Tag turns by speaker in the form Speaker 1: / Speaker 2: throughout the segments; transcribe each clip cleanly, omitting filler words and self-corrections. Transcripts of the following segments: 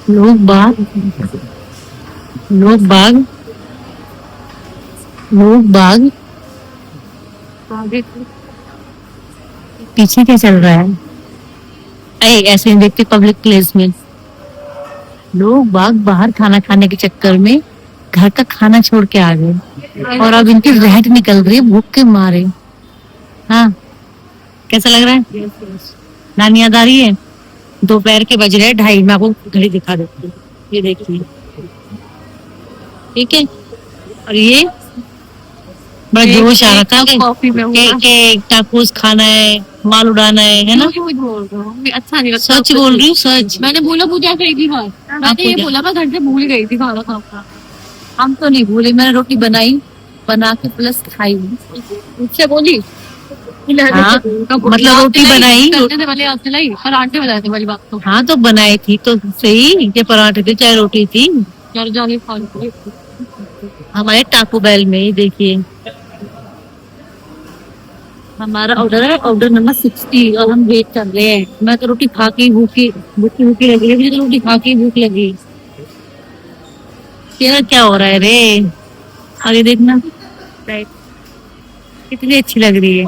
Speaker 1: लोग बाग लोग बाग लोग बाग पीछे क्या चल रहा है? अरे ऐसे नहीं देखते पब्लिक प्लेस में। लोग बाग बाहर खाना खाने के चक्कर में घर का खाना छोड़ के आ गए और अब इनकी रहट निकल रही है भूख के मारे। हाँ, कैसा लग रहा है? नानी याद आ रही है? दोपहर के बज रहे 2:30। मैं आपको घड़ी दिखा देती हूँ, ये देखिए। ठीक है, और ये बड़ा जोश आ रहा था कॉफी में के टाकोस खाना है, माल उड़ाना है ना? बोल रहा हूँ अच्छा नहीं लगता। सच बोल रही हूँ, सच। मैंने बोला पूजा गई थी बाहर, मैंने ये बोला मैं घर से भूल गई थी खाना खाना। हम तो नहीं भूले, मैंने रोटी बनाई, बना के प्लस खाई। मुझसे बोली हाँ, मतलब रोटी बनाई वाले आप चलाई पराठे बनाए थे वाली बात तो। हाँ तो बनाई थी तो सही, ये पराठे थे चाहे रोटी थी। घर जाके खा ली हमारे टाको बेल में ही। देखिए हमारा ऑर्डर है, ऑर्डर नंबर 60 और हम वेट कर रहे हैं। मैं तो रोटी खा के भूखी भूखी भूखी लगी, मुझे तो रोटी खा के भूख लगी। तेरा क्या हो रहा है रे? आगे देखना, कितनी अच्छी लग रही है।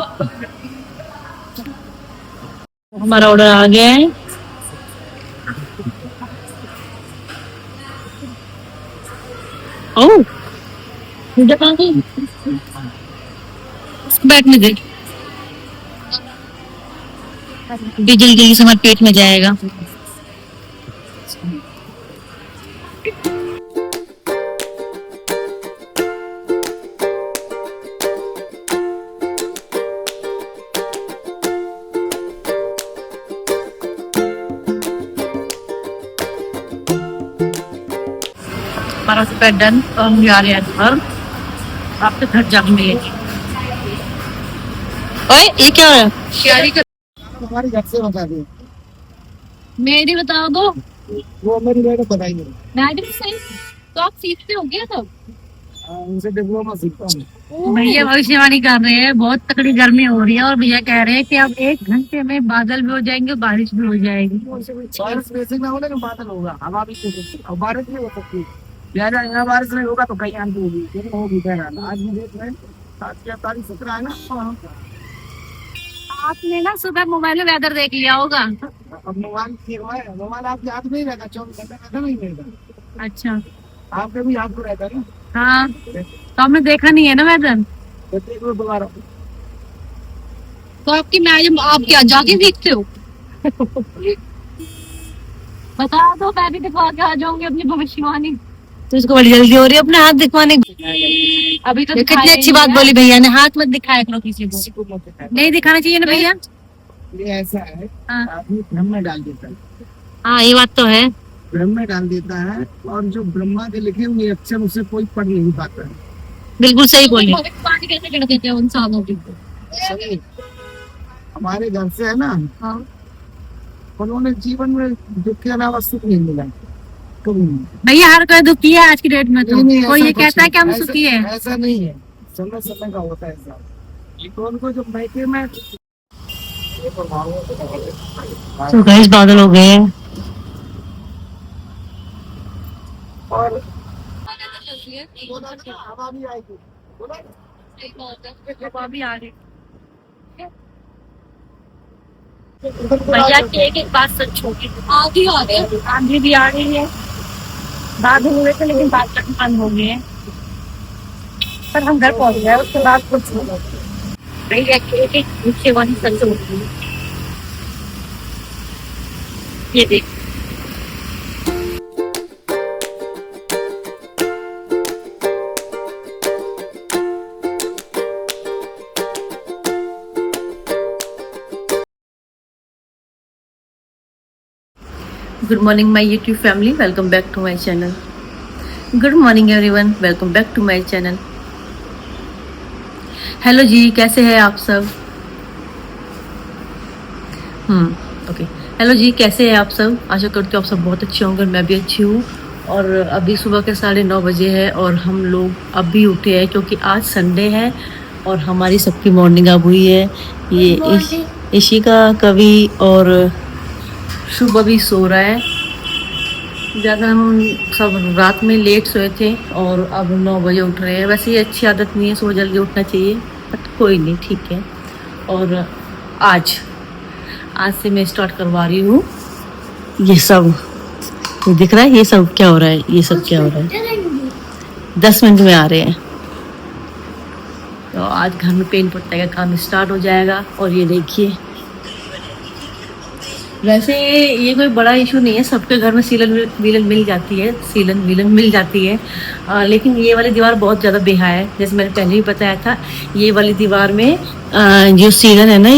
Speaker 1: हमारा ऑर्डर आ गया है। ओह, मुझे कहाँ गई? बैग में दे, जल्दी जल्दी से हमारे पेट में जाएगा। हमारा पैक डन और हम जा रहे हैं घर। आपके घर जाके मिलेंगे। ओए ये क्या है? तैयारी कर
Speaker 2: हमारे घर से बता दी।
Speaker 1: मेरी बता दो।
Speaker 2: वो मेरी मैडम बताई नहीं।
Speaker 1: मैडम सही, तो आप सीखते हो क्या तब?
Speaker 2: उनसे डिप्लोमा सीखता हूँ।
Speaker 1: भैया भविष्यवाणी कर रहे हैं, बहुत तकड़ी गर्मी हो रही है और भैया कह रहे हैं कि अब 1 घंटे में बादल भी हो जाएंगे, बारिश भी हो जाएगी।
Speaker 2: बारिश बेसिक ना होने तो बादल होगा, हवा भी चलेगी और बारिश भी हो सकती है। ज्यादा यहाँ बारिश नहीं होगा तो कहीं आंधी होगी, लेकिन होगी बहरहाल। आज भी देख रहे हैं 7 17 है ना।
Speaker 1: आपने ना सुबह मोबाइल में वेदर देख लिया होगा।
Speaker 2: अब मोबाइल मोबाइल आपके हाथ में ही रहता, 24 घंटे रहता नहीं रहता।
Speaker 1: अच्छा,
Speaker 2: आपके भी हाथ में रहता है ना।
Speaker 1: हाँ तो आपने देखा नहीं है ना वेदर?
Speaker 2: तो देख लो दोबारा।
Speaker 1: तो आपकी मैडम आप क्या जाके देखते हो? बता दो, मैं भी दिखा के आ जाऊंगी अपनी भविष्यवाणी। तो इसको बड़ी जल्दी हो रही है अपने हाथ दिखवाने की। अभी तो कितनी अच्छी बात बोली भैया ने, हाथ मत दिखाया करो किसी को। नहीं दिखाना चाहिए ना भैया।
Speaker 2: ये ऐसा है,
Speaker 1: हाँ।
Speaker 2: आदमी भ्रम में डाल देता है।
Speaker 1: हाँ ये बात तो है।
Speaker 2: भ्रम में डाल देता है और जो ब्रह्मा के लिखे हुए अक्षर उसे कोई पढ़ नहीं पाता है।
Speaker 1: बिल्कुल सही बोली। पानी कैसे कर देते हैं उन सालों की?
Speaker 2: सही। हमारे घर से है ना,
Speaker 1: हाँ।
Speaker 2: उन्होंने जीवन में दुख के अलावा सुख नहीं मिला कभी नहीं।
Speaker 1: भैया हर कोई दुखी है आज की डेट में, तो
Speaker 2: नहीं,
Speaker 1: कोई
Speaker 2: ऐसा
Speaker 1: ये
Speaker 2: कुछ
Speaker 1: नहीं कहता है कि हम
Speaker 2: नहीं।
Speaker 1: सुखी है।
Speaker 2: ऐसा नहीं है, समय समय का होता है ऐसा। तो उनको जो बैठे में
Speaker 1: तो गाइस बादल हो गए हैं
Speaker 2: और हवा भी आएगी।
Speaker 1: हवा भी आ रही। भैया की एक एक बात सच होगी, आंधी आ रही है, आंधी भी आ रही है। बादल हुए थे लेकिन बादल बंद हो गए हैं। पर हम घर पहुंच गए, उसके बाद कुछ नहीं। भैया की एक एक भविष्यवाणी सच होगी। ये देख, good morning my YouTube family, welcome back to my channel. Good morning everyone, welcome back to my channel. Hello जी, कैसे हैं आप सब? ओके, हेलो जी, कैसे हैं आप सब? आशा करती हूँ आप सब बहुत अच्छे होंगे, मैं भी अच्छी हूँ। और अभी सुबह के 9:30 बजे है और हम लोग अभी उठे हैं क्योंकि आज संडे है और हमारी सबकी मॉर्निंग अब हुई है। ये इशिका, कवि और शुभ अभी सो रहा है ज़्यादा हम सब रात में लेट सोए थे और अब 9 बजे उठ रहे हैं। वैसे ये अच्छी आदत नहीं है, सुबह जल्दी उठना चाहिए, बट कोई नहीं, ठीक है। और आज आज से मैं स्टार्ट करवा रही हूँ ये सब। ये दिख रहा है ये सब क्या हो रहा है, ये सब क्या हो रहा है। 10 मिनट में आ रहे हैं, तो आज घर में पेंट पुट्टा का काम स्टार्ट हो जाएगा। और ये देखिए, वैसे ये कोई बड़ा इशू नहीं है, सबके घर में सीलन वीलन मिल जाती है, सीलन वीलन मिल जाती है। लेकिन ये वाली दीवार बहुत ज़्यादा बेहा है। जैसे मैंने पहले भी बताया था, ये वाली दीवार में जो सीलन है ना,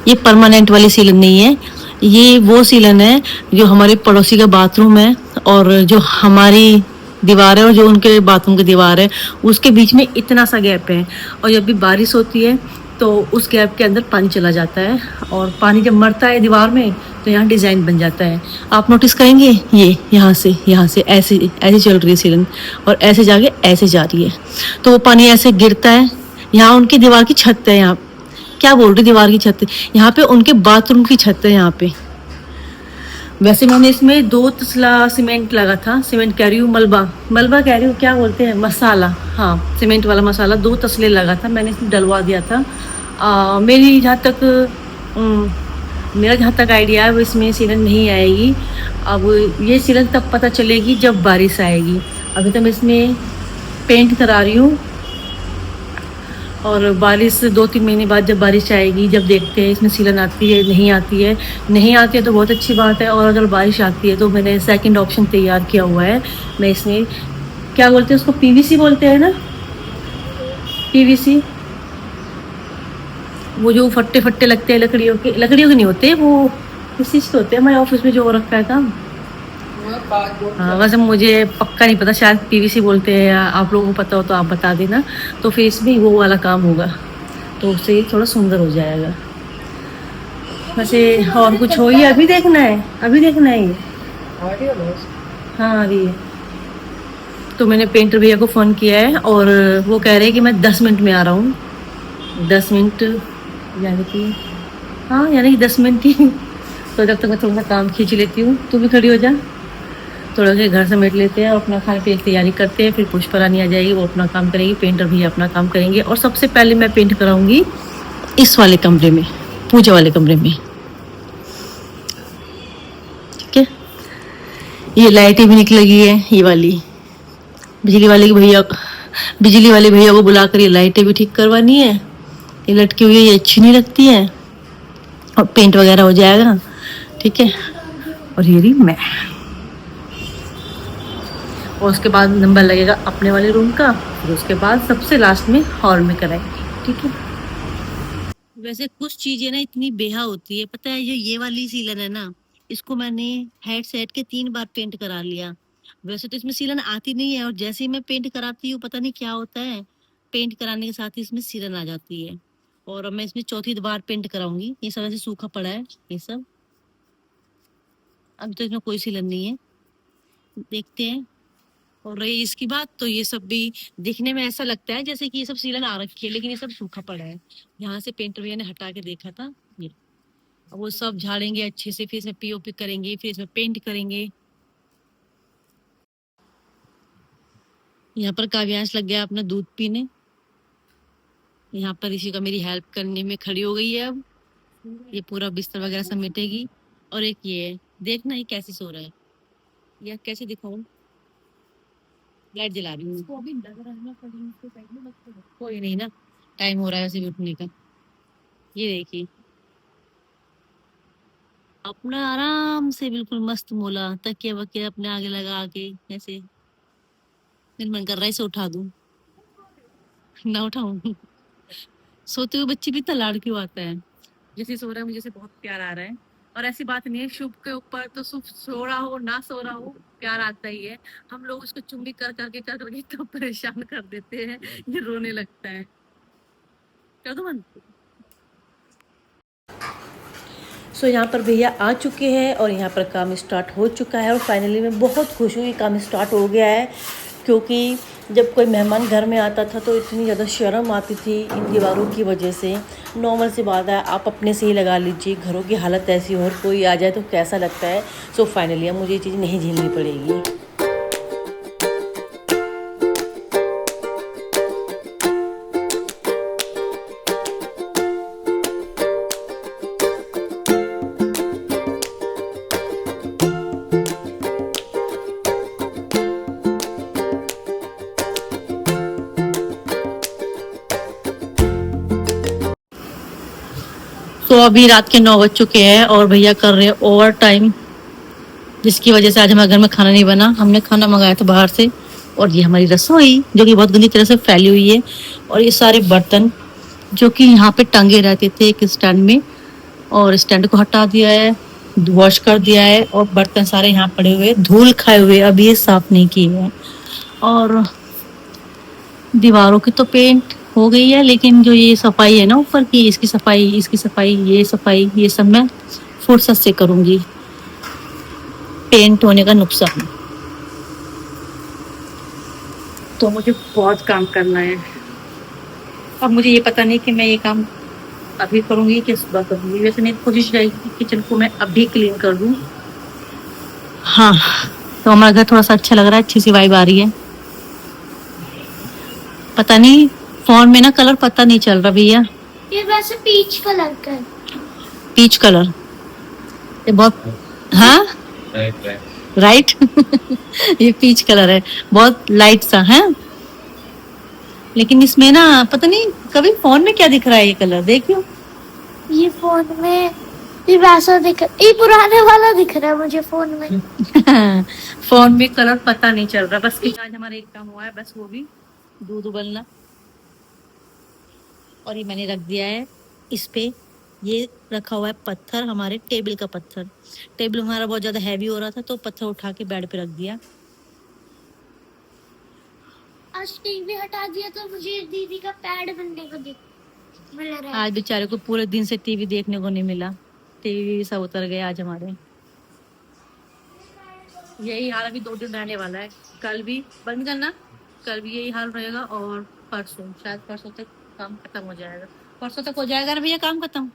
Speaker 1: ये परमानेंट वाली सीलन नहीं है। ये वो सीलन है जो हमारे पड़ोसी का बाथरूम है और जो हमारी दीवार है और जो उनके बाथरूम की दीवार है, उसके बीच में इतना सा गैप है। और जब भी बारिश होती है तो उस गैप के अंदर पानी चला जाता है, और पानी जब मरता है दीवार में तो यहाँ डिज़ाइन बन जाता है। आप नोटिस करेंगे, ये यहाँ से ऐसे ऐसे चल रही है सीलन, और ऐसे जाके ऐसे जा रही है, तो वो पानी ऐसे गिरता है। यहाँ उनकी दीवार की छत है, यहाँ क्या बोल रही दीवार की छत है, यहाँ पे उनके बाथरूम की छत है यहाँ पे। वैसे मैंने इसमें 2 तसला सीमेंट लगा था, सीमेंट कह रही हूँ, मलबा कह रही हूँ, क्या बोलते हैं, मसाला, हाँ सीमेंट वाला मसाला 2 तसले लगा था, मैंने इसमें डलवा दिया था। मेरा जहाँ तक आइडिया है वो इसमें सीलन नहीं आएगी। अब ये सीलन तब पता चलेगी जब बारिश आएगी। अभी तो मैं इसमें पेंट करा रही हूँ, और बारिश 2-3 महीने बाद जब बारिश आएगी, जब देखते हैं इसमें सीलन आती है नहीं आती है। नहीं आती है तो बहुत अच्छी बात है, और अगर बारिश आती है तो मैंने सेकंड ऑप्शन तैयार किया हुआ है। मैं इसमें क्या बोलते हैं उसको, पीवीसी बोलते हैं ना, पीवीसी, वो जो फट्टे फट्टे लगते हैं लकड़ियों के नहीं होते, वो किस चीज़ के होते हैं, हमारे ऑफिस में जो हो रखा है काम। हाँ, वैसे मुझे पक्का नहीं पता, शायद पीवीसी बोलते हैं, या आप लोगों को पता हो तो आप बता देना। तो फिर इसमें वो वाला काम होगा, तो उससे ये थोड़ा सुंदर हो जाएगा। वैसे और कुछ हो, ये अभी देखना है, अभी देखना है ये। हाँ अभी है। तो मैंने पेंटर भैया को फ़ोन किया है, और वो कह रहे हैं कि मैं 10 मिनट में आ रहा हूँ। 10 मिनट यानी कि, हाँ यानी कि 10 मिनट ही। तो जब तक मैं थोड़ा सा काम खींच लेती हूँ, तू भी खड़ी हो जा, थोड़ा सा घर समेट लेते हैं और अपना खाने पीने की तैयारी करते हैं। फिर पुष्परानी आ जाएगी, वो अपना काम करेगी, पेंटर भी अपना काम करेंगे। और सबसे पहले मैं पेंट कराऊंगी इस वाले कमरे में, पूजा वाले कमरे में, ठीक है। ये लाइटें भी निकलेगी है, ये वाली बिजली वाले भैया को बुलाकर ये लाइटें भी ठीक करवानी है। ये लटकी हुई है, ये अच्छी नहीं लगती है, और पेंट वगैरह हो जाएगा, ठीक है। और ये रही मैं, और उसके बाद नंबर लगेगा अपने वाले रूम का, फिर उसके बाद सबसे लास्ट में हॉल में कराएंगे, ठीक है। वैसे कुछ चीजें ना इतनी बेहा होती है, पता है, जो ये वाली सीलन है ना, इसको मैंने हेड सेट के 3 बार पेंट करा लिया। वैसे तो इसमें सीलन आती नहीं है, और जैसे ही मैं पेंट कराती हूँ पता नहीं क्या होता है, पेंट कराने के साथ ही इसमें सीलन आ जाती है। और अब मैं इसमें 4थी बार पेंट कराऊंगी। ये सब ऐसे सूखा पड़ा है, ये सब, अब तो इसमें कोई सीलन नहीं है, देखते हैं। और रही इसकी बात, तो ये सब भी दिखने में ऐसा लगता है जैसे कि ये सब सीलन आ रखी है, लेकिन ये सब सूखा पड़ा है। यहाँ से पेंटर भैया ने हटा के देखा था ये, अब वो सब झाड़ेंगे अच्छे से, फिर इसमें पीओपी करेंगे, फिर इसमें पेंट करेंगे। यहाँ पर काव्यांश लग गया अपना दूध पीने, यहाँ पर ऋषिका मेरी हेल्प करने में खड़ी हो गई है। अब ये पूरा बिस्तर वगैरह समेटेगी। और एक ये है, देखना ये कैसे सो रहा है, या कैसे दिखाऊं, लाइट जला रही हूँ, कोई नहीं ना, टाइम हो रहा है वैसे भी उठने का। ये देखिए, अपना आराम से बिल्कुल मस्त मोला, तकिया वकिया अपने आगे लगा के ऐसे, फिर मन कर रहा है इसे उठा दूं, ना उठाऊं। सोते हुए बच्चे भी इतना लाड़ क्यों आता है, जैसे सो रहा है मुझे से बहुत प्यार आ रहा है। और ऐसी बात नहीं है, शुभ के ऊपर तो शुभ सो रहा हो ना सो रहा हो, प्यार आता ही है। हम लोग उसको चुम्बी कर करके तो परेशान कर देते हैं, ये रोने लगता है। कर दो बंद। सो यहाँ पर भैया आ चुके हैं, और यहाँ पर काम स्टार्ट हो चुका है, और फाइनली मैं बहुत खुश हूँ, ये काम स्टार्ट हो गया है। क्योंकि जब कोई मेहमान घर में आता था तो इतनी ज़्यादा शर्म आती थी इन दीवारों की वजह से। नॉर्मल सी बात है, आप अपने से ही लगा लीजिए, घरों की हालत ऐसी हो और कोई आ जाए तो कैसा लगता है। सो फाइनली अब मुझे ये चीज़ नहीं झेलनी पड़ेगी। तो अभी रात के 9 बज चुके हैं और भैया कर रहे हैं ओवर टाइम, जिसकी वजह से आज हमारे घर में खाना नहीं बना। हमने खाना मंगाया था बाहर से। और ये हमारी रसोई जो कि बहुत गंदी तरह से फैली हुई है, और ये सारे बर्तन जो कि यहाँ पे टंगे रहते थे एक स्टैंड में, और स्टैंड को हटा दिया है, वॉश कर दिया है, और बर्तन सारे यहाँ पड़े हुए धूल खाए हुए, अभी ये साफ नहीं किए हैं। और दीवारों की तो पेंट हो गई है, लेकिन जो ये सफाई है ना ऊपर की, इसकी सफाई, इसकी सफाई, ये सफाई, ये सब मैं फुर्सत से करूंगी। पेंट होने का नुकसान, तो मुझे बहुत काम करना है। अब मुझे ये पता नहीं कि मैं ये काम अभी करूंगी कि सुबह करूंगी। वैसे मेरी कोशिश रहेगी कि किचन को मैं अभी क्लीन कर दूं। हाँ, तो हमारा घर थोड़ा सा अच्छा लग रहा है, अच्छी सी वाइब आ रही है। पता नहीं फोन में ना कलर पता नहीं चल रहा भैया।
Speaker 3: ये वैसे पीच कलर का है।
Speaker 1: पीच कलर, ये बहुत, हाँ राइट ये पीच कलर है, बहुत लाइट सा है। लेकिन इसमें ना पता नहीं कभी फोन में क्या दिख रहा है, ये कलर देखियो।
Speaker 3: ये फोन में ये वैसा दिख, ये पुराने वाला दिख रहा है मुझे फोन में।
Speaker 1: फोन में कलर पता नहीं चल रहा। बस आज हमारा एक काम हुआ है, बस वो भी दूध उबलना। और ये मैंने रख दिया है इस पे, ये रखा हुआ है पत्थर, हमारे टेबल का पत्थर। टेबल हमारा बहुत ज्यादा हैवी हो रहा था तो पत्थर उठा के बेड पे रख दिया।
Speaker 3: आज टीवी हटा दिया तो मुझे दीदी का पैड बनने को मिल रहा है।
Speaker 1: आज बेचारे को पूरे दिन से टीवी देखने को नहीं मिला, टीवी सब उतर गए आज हमारे। यही हाल अभी 2 दिन रहने वाला है, कल भी बंद करना, कल भी यही हाल रहेगा, और परसों, शायद परसों तक काम खत्म हो जाएगा। परसों तक हो जाएगा ना भैया काम खत्म?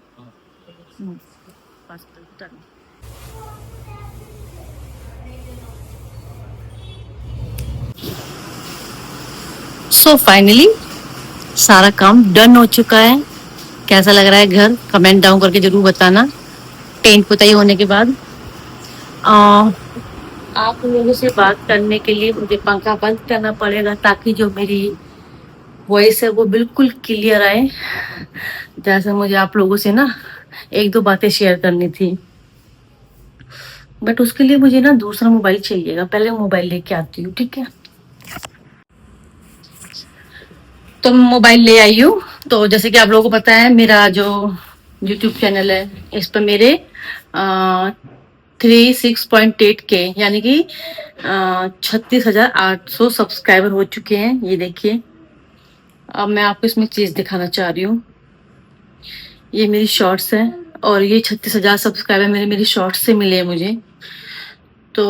Speaker 1: सो फाइनली सारा काम डन हो चुका है। कैसा लग रहा है घर, कमेंट डाउन करके जरूर बताना। पेंट पुताई होने के बाद आप लोगों से बात करने के लिए मुझे पंखा बंद करना पड़ेगा, ताकि जो मेरी वॉइस है वो बिल्कुल क्लियर आए। जैसे मुझे आप लोगों से ना 1-2 बातें शेयर करनी थी, बट उसके लिए मुझे ना दूसरा मोबाइल चाहिएगा। पहले मोबाइल लेके आती हूँ, ठीक है? तो मोबाइल ले आई हूँ। तो जैसे कि आप लोगों को पता है, मेरा जो YouTube चैनल है इस पर मेरे 36.8K यानी कि 36,800 सब्सक्राइबर हो चुके हैं। ये देखिए, अब मैं आपको इसमें चीज दिखाना चाह रही हूँ। ये मेरी शॉर्ट्स है, और ये 36,000 सब्सक्राइबर मेरी शॉर्ट्स से मिले हैं मुझे। तो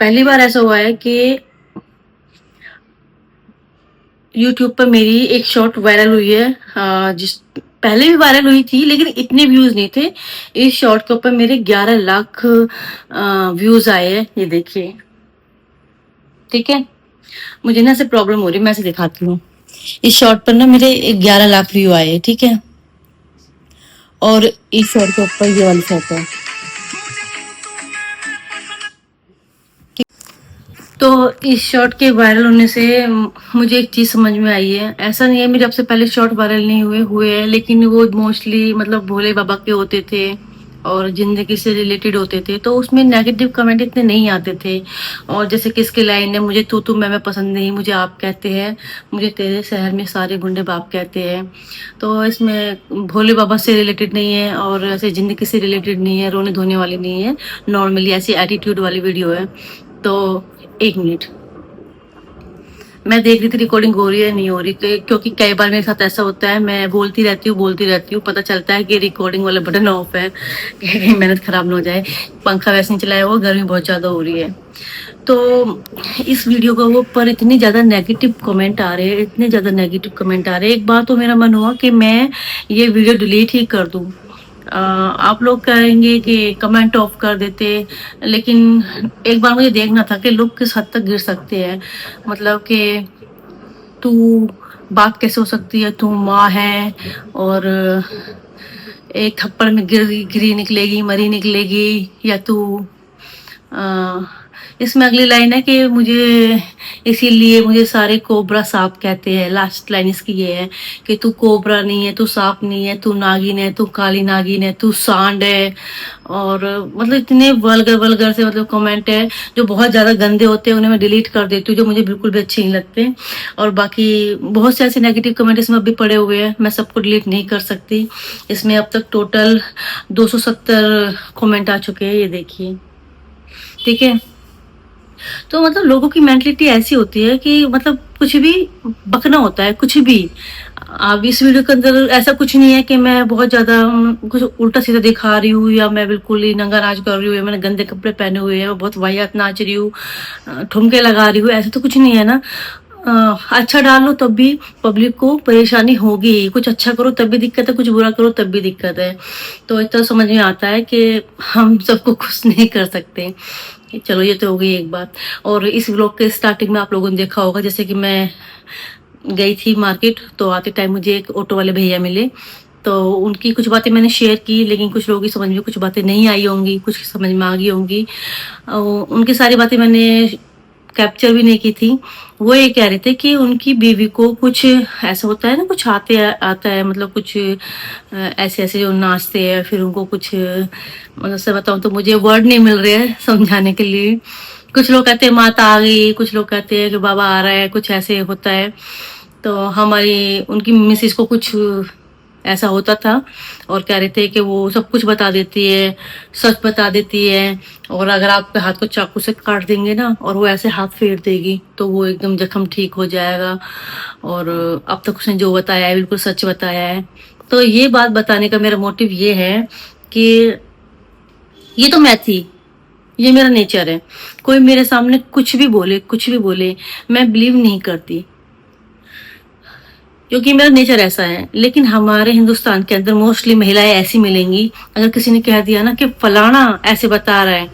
Speaker 1: पहली बार ऐसा हुआ है कि YouTube पर मेरी एक शॉर्ट वायरल हुई है, जिस पहले भी वायरल हुई थी लेकिन इतने व्यूज नहीं थे। इस शॉर्ट के ऊपर मेरे 11 लाख व्यूज आए हैं, ये देखिए, ठीक है? मुझे ना ऐसे प्रॉब्लम हो रही है, मैं ऐसे दिखाती हूँ। इस शॉर्ट पर ना मेरे 11 लाख व्यू आए, ठीक है? और इस शॉर्ट के ऊपर ये वाली शॉर्ट है। तो इस शॉर्ट के वायरल होने से मुझे एक चीज समझ में आई है। ऐसा नहीं है मेरे अब से पहले शॉर्ट वायरल नहीं हुए हैं, लेकिन वो मोस्टली मतलब भोले बाबा के होते थे और जिंदगी से रिलेटेड होते थे, तो उसमें नेगेटिव कमेंट इतने नहीं आते थे। और जैसे किसके लाइन है, मुझे तू मैं पसंद नहीं, मुझे आप कहते हैं, मुझे तेरे शहर में सारे गुंडे बाप कहते हैं। तो इसमें भोले बाबा से रिलेटेड नहीं है, और ऐसे जिंदगी से रिलेटेड नहीं है, रोने धोने वाली नहीं है, नॉर्मली ऐसी एटीट्यूड वाली वीडियो है। तो 1 मिनट, मैं देख रही थी रिकॉर्डिंग हो रही है नहीं हो रही, क्योंकि कई बार मेरे साथ ऐसा होता है, मैं बोलती रहती हूँ, पता चलता है कि रिकॉर्डिंग वाला बटन ऑफ है, कहीं मेहनत खराब ना हो जाए। पंखा वैसे नहीं चलाया हुआ, गर्मी बहुत ज़्यादा हो रही है। तो इस वीडियो के ऊपर इतने ज़्यादा नेगेटिव कमेंट आ रहे हैं, इतने ज़्यादा नेगेटिव कमेंट आ रहे हैं। एक बार तो मेरा मन हुआ कि मैं ये वीडियो डिलीट ही कर दूँ। आप लोग कहेंगे कि कमेंट ऑफ कर देते, लेकिन एक बार मुझे देखना था कि लोग किस हद तक गिर सकते हैं। मतलब कि तू बात कैसे हो सकती है, तू माँ है और एक थप्पड़ में गिरी निकलेगी, मरी निकलेगी, या तू इसमें अगली लाइन है कि मुझे इसीलिए मुझे सारे कोबरा सांप कहते हैं। लास्ट लाइन इसकी ये है कि तू कोबरा नहीं है, तू सांप नहीं है, तू नागिन है, तू काली नागिन है, तू सांड है। और मतलब इतने वल्गर से मतलब कमेंट है जो बहुत ज़्यादा गंदे होते हैं, उन्हें मैं डिलीट कर देती हूँ, जो मुझे बिल्कुल भी अच्छे नहीं लगते। और बाकी बहुत से ऐसे नेगेटिव कमेंट इसमें अभी पड़े हुए हैं, मैं सबको डिलीट नहीं कर सकती। इसमें अब तक टोटल 270 कमेंट आ चुके हैं, ये देखिए, ठीक है। तो मतलब लोगों की मेंटलिटी ऐसी होती है कि मतलब कुछ भी बकना होता है, कुछ भी। अब इस वीडियो के अंदर ऐसा कुछ नहीं है कि मैं बहुत ज्यादा कुछ उल्टा सीधा दिखा रही हूँ, या मैं बिल्कुल ही नंगा नाच कर रही हूँ, या मैंने गंदे कपड़े पहने हुए हैं, मैं बहुत वाहियात नाच रही हूँ, ठुमके लगा रही हूँ, ऐसा तो कुछ नहीं है ना। अच्छा डालो तब भी पब्लिक को परेशानी होगी, कुछ अच्छा करो तब भी दिक्कत है, कुछ बुरा करो तब भी दिक्कत है। तो इतना समझ में आता है कि हम सबको खुश नहीं कर सकते। चलो ये तो हो गई एक बात। और इस व्लॉग के स्टार्टिंग में आप लोगों ने देखा होगा, जैसे कि मैं गई थी मार्केट, तो आते टाइम मुझे एक ऑटो वाले भैया मिले, तो उनकी कुछ बातें मैंने शेयर की, लेकिन कुछ लोगों की समझ में कुछ बातें नहीं आई होंगी, कुछ समझ में आ गई होंगी। उनकी सारी बातें मैंने कैप्चर भी नहीं की थी। वो ये कह रहे थे कि उनकी बीवी को कुछ ऐसा होता है ना, कुछ आता है, मतलब कुछ ऐसे ऐसे जो नाचते हैं, फिर उनको कुछ मतलब से बताऊं तो मुझे वर्ड नहीं मिल रहे हैं समझाने के लिए। कुछ लोग कहते हैं माता आ गई, कुछ लोग कहते हैं कि बाबा आ रहा है, कुछ ऐसे होता है। तो हमारी उनकी मिसेस को कुछ ऐसा होता था, और कह रहे थे कि वो सब कुछ बता देती है, सच बता देती है, और अगर आपके हाथ को चाकू से काट देंगे ना और वो ऐसे हाथ फेर देगी तो वो एकदम जख्म ठीक हो जाएगा। और अब तक उसने जो बताया है बिल्कुल सच बताया है। तो ये बात बताने का मेरा मोटिव ये है कि ये तो मैं थी, ये मेरा नेचर है। कोई मेरे सामने कुछ भी बोले मैं बिलीव नहीं करती, क्योंकि मेरा नेचर ऐसा है। लेकिन हमारे हिंदुस्तान के अंदर मोस्टली महिलाएं ऐसी मिलेंगी, अगर किसी ने कह दिया ना कि फलाना ऐसे बता रहा है,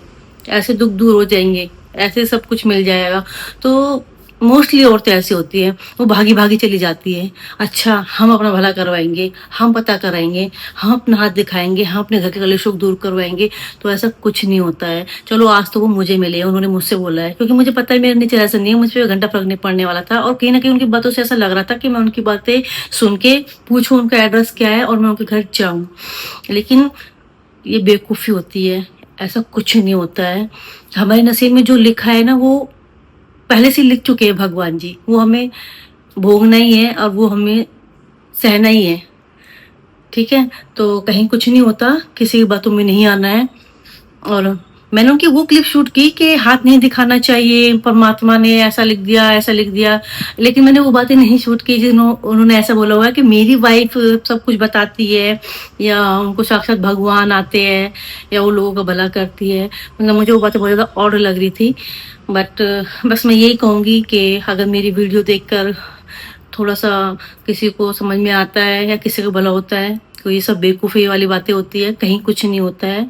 Speaker 1: ऐसे दुख दूर हो जाएंगे, ऐसे सब कुछ मिल जाएगा, तो मोस्टली औरतें ऐसी होती है, वो भागी भागी चली जाती है। अच्छा हम अपना भला करवाएंगे, हम पता कराएंगे, हम अपना हाथ दिखाएंगे, हम अपने घर के कलेशों को दूर करवाएंगे। तो ऐसा कुछ नहीं होता है। चलो आज तो वो मुझे मिले, उन्होंने मुझसे बोला है, क्योंकि मुझे पता है मेरा नेचर ऐसा नहीं है, मुझ पर घंटा फर्क नहीं पड़ने वाला था। और कहीं ना कहीं उनकी बातों से ऐसा लग रहा था कि मैं उनकी बातें सुन के पूछूं उनका एड्रेस क्या है और मैं उनके घर जाऊं। लेकिन ये बेवकूफ़ी होती है, ऐसा कुछ नहीं होता है। हमारे नसीब में जो लिखा है ना, वो पहले से लिख चुके हैं भगवान जी, वो हमें भोगना ही है और वो हमें सहना ही है, ठीक है। तो कहीं कुछ नहीं होता, किसी की बातों में नहीं आना है। और मैंने उनकी वो क्लिप शूट की कि हाथ नहीं दिखाना चाहिए, परमात्मा ने ऐसा लिख दिया, ऐसा लिख दिया। लेकिन मैंने वो बातें नहीं शूट की उन्होंने ऐसा बोला हुआ है कि मेरी वाइफ सब कुछ बताती है, या उनको साक्षात भगवान आते हैं, या वो लोगों का भला करती है। मतलब मुझे वो बातें बहुत ज़्यादा ऑड लग रही थी। बट बस मैं यही कहूँगी कि अगर मेरी वीडियो देखकर थोड़ा सा किसी को समझ में आता है या किसी का भला होता है, तो ये सब बेवकूफ़ी वाली बातें होती है, कहीं कुछ नहीं होता है।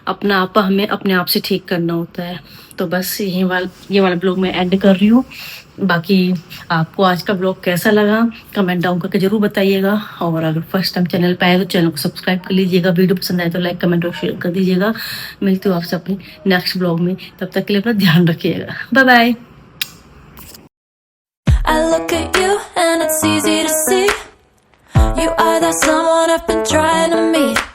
Speaker 1: अपना आपा हमें अपने आप से ठीक करना होता है। तो बस ये वाला ब्लॉग मैं एंड कर रही हूँ। बाकी आपको आज का ब्लॉग कैसा लगा कमेंट डाउन करके जरूर बताइएगा। और अगर फर्स्ट टाइम चैनल पे आए तो चैनल को सब्सक्राइब कर लीजिएगा। वीडियो पसंद आए तो लाइक कमेंट और शेयर कर दीजिएगा। मिलती हूँ आपसे अपने नेक्स्ट ब्लॉग में, तब तक के लिए अपना ध्यान रखिएगा। Bye bye.
Speaker 4: I look at you and it's easy to see you are that someone I've been trying to meet.